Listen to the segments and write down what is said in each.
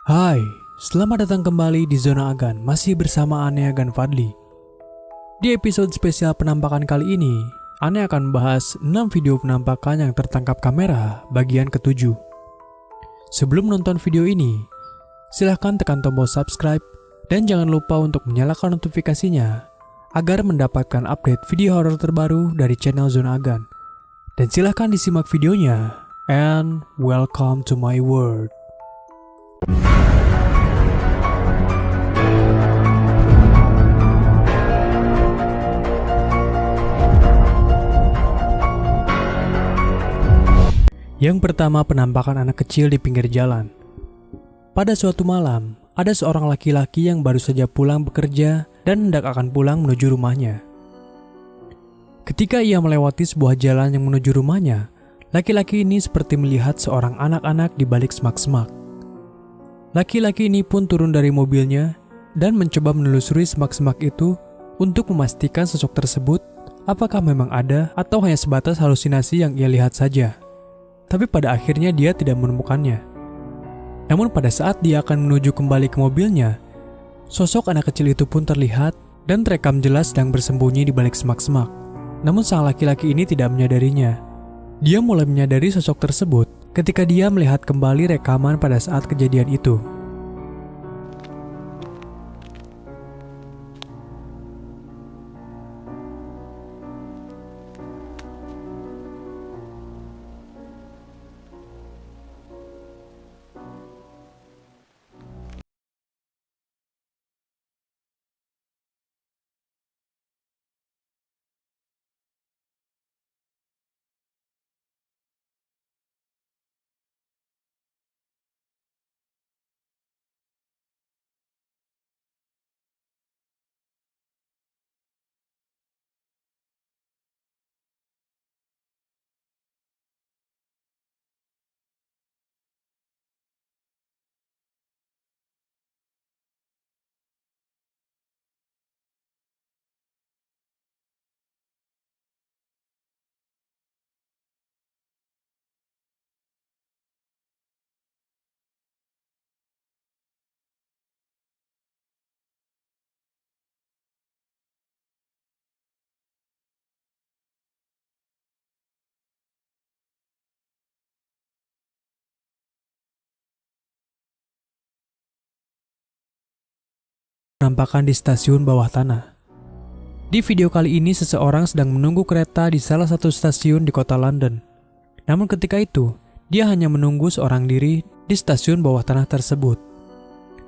Hai, selamat datang kembali di Zona Agan, masih bersama Ane Agan Fadli. Di episode spesial penampakan kali ini, Ane akan membahas 6 video penampakan yang tertangkap kamera bagian ke-7. Sebelum nonton video ini, silahkan tekan tombol subscribe dan jangan lupa untuk menyalakan notifikasinya agar mendapatkan update video horor terbaru dari channel Zona Agan. Dan silahkan disimak videonya, and welcome to my world. Yang pertama, penampakan anak kecil di pinggir jalan. Pada suatu malam, ada seorang laki-laki yang baru saja pulang bekerja dan hendak akan pulang menuju rumahnya. Ketika ia melewati sebuah jalan yang menuju rumahnya, laki-laki ini seperti melihat seorang anak-anak di balik semak-semak. Laki-laki ini pun turun dari mobilnya dan mencoba menelusuri semak-semak itu untuk memastikan sosok tersebut apakah memang ada atau hanya sebatas halusinasi yang ia lihat saja. Tapi pada akhirnya dia tidak menemukannya. Namun pada saat dia akan menuju kembali ke mobilnya, sosok anak kecil itu pun terlihat dan terekam jelas sedang bersembunyi di balik semak-semak. Namun sang laki-laki ini tidak menyadarinya. Dia mulai menyadari sosok tersebut ketika dia melihat kembali rekaman pada saat kejadian itu. Penampakan di stasiun bawah tanah. Di video kali ini seseorang sedang menunggu kereta di salah satu stasiun di kota London. Namun ketika itu, dia hanya menunggu seorang diri di stasiun bawah tanah tersebut.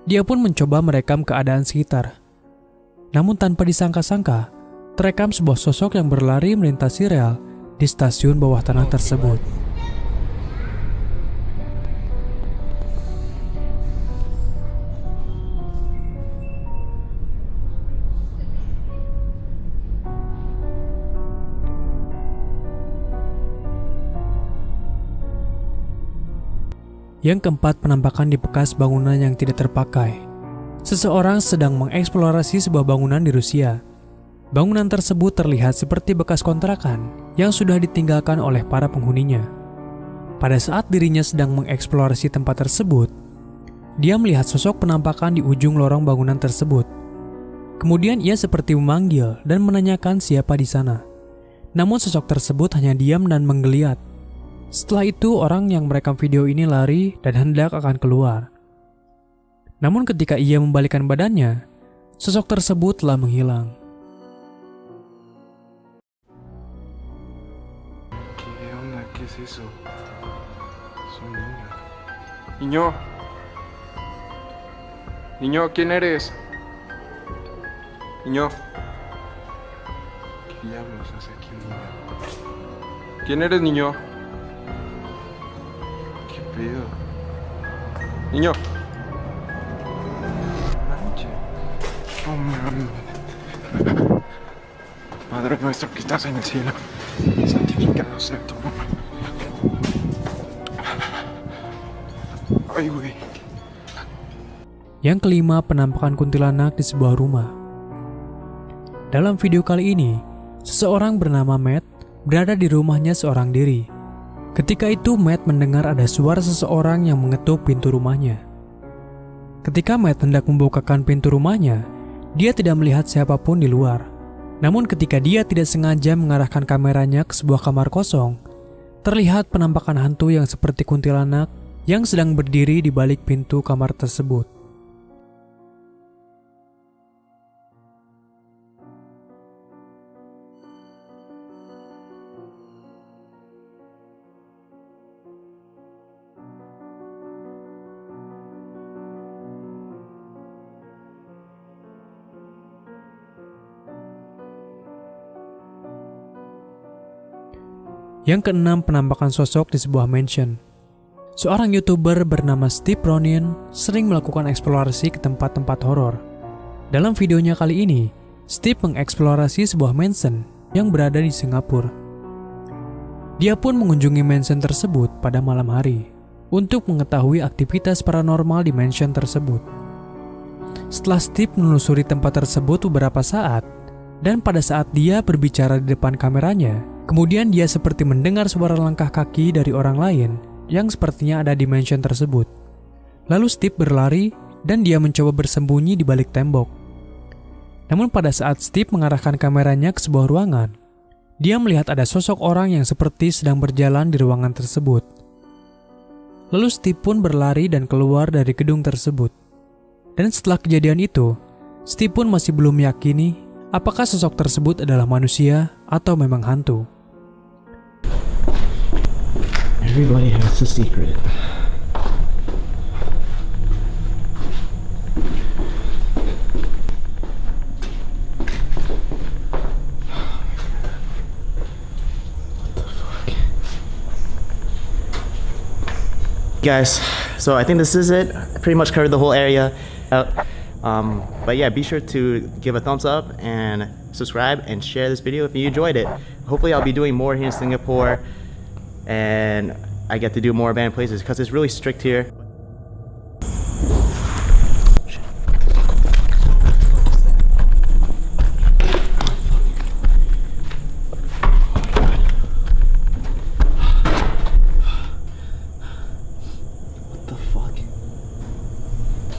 Dia pun mencoba merekam keadaan sekitar. Namun tanpa disangka-sangka, terekam sebuah sosok yang berlari melintasi rel di stasiun bawah tanah tersebut. Yang keempat, penampakan di bekas bangunan yang tidak terpakai. Seseorang sedang mengeksplorasi sebuah bangunan di Rusia. Bangunan tersebut terlihat seperti bekas kontrakan yang sudah ditinggalkan oleh para penghuninya. Pada saat dirinya sedang mengeksplorasi tempat tersebut, dia melihat sosok penampakan di ujung lorong bangunan tersebut. Kemudian ia seperti memanggil dan menanyakan siapa di sana. Namun sosok tersebut hanya diam dan menggeliat. Setelah itu, orang yang merekam video ini lari dan hendak akan keluar. Namun ketika ia membalikkan badannya, sosok tersebut telah menghilang. Niño, niño, ¿quién eres? Niño, ¿qué diablos hace aquí un niño? ¿Quién eres, niño? Niño. Manche. Oh, man. Padre nuestro que estás en el cielo, santificado sea tu nombre. Ay, güey. Yang kelima, penampakan kuntilanak di sebuah rumah. Dalam video kali ini, seseorang bernama Matt berada di rumahnya seorang diri. Ketika itu Matt mendengar ada suara seseorang yang mengetuk pintu rumahnya. Ketika Matt hendak membukakan pintu rumahnya, dia tidak melihat siapapun di luar. Namun ketika dia tidak sengaja mengarahkan kameranya ke sebuah kamar kosong, terlihat penampakan hantu yang seperti kuntilanak yang sedang berdiri di balik pintu kamar tersebut. Yang keenam, penampakan sosok di sebuah mansion. Seorang YouTuber bernama Steve Ronin sering melakukan eksplorasi ke tempat-tempat horor. Dalam videonya kali ini, Steve mengeksplorasi sebuah mansion yang berada di Singapura. Dia pun mengunjungi mansion tersebut pada malam hari untuk mengetahui aktivitas paranormal di mansion tersebut. Setelah Steve menelusuri tempat tersebut beberapa saat, dan pada saat dia berbicara di depan kameranya, kemudian dia seperti mendengar suara langkah kaki dari orang lain yang sepertinya ada di mansion tersebut. Lalu Steve berlari dan dia mencoba bersembunyi di balik tembok. Namun pada saat Steve mengarahkan kameranya ke sebuah ruangan, dia melihat ada sosok orang yang seperti sedang berjalan di ruangan tersebut. Lalu Steve pun berlari dan keluar dari gedung tersebut. Dan setelah kejadian itu, Steve pun masih belum meyakini apakah sosok tersebut adalah manusia atau memang hantu. Everybody has a secret. Guys, so I think this is it. I pretty much covered the whole area out. But yeah, be sure to give a thumbs up and subscribe and share this video if you enjoyed it. Hopefully I'll be doing more here in Singapore and I get to do more abandoned places because it's really strict here. What the fuck?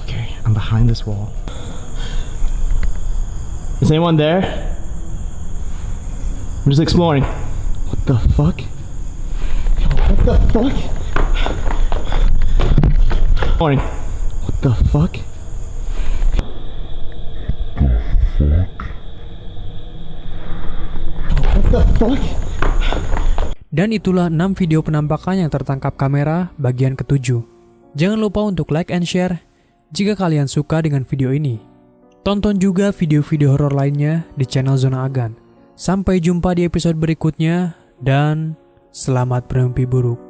Okay, I'm behind this wall. Is anyone there? I'm just exploring. What the fuck? What the fuck? Morning. What the fuck? What the fuck? Dan itulah 6 video penampakan yang tertangkap kamera bagian ke-7. Jangan lupa untuk like and share jika kalian suka dengan video ini. Tonton juga video-video horor lainnya di channel Zona Agan. Sampai jumpa di episode berikutnya dan selamat bermimpi buruk.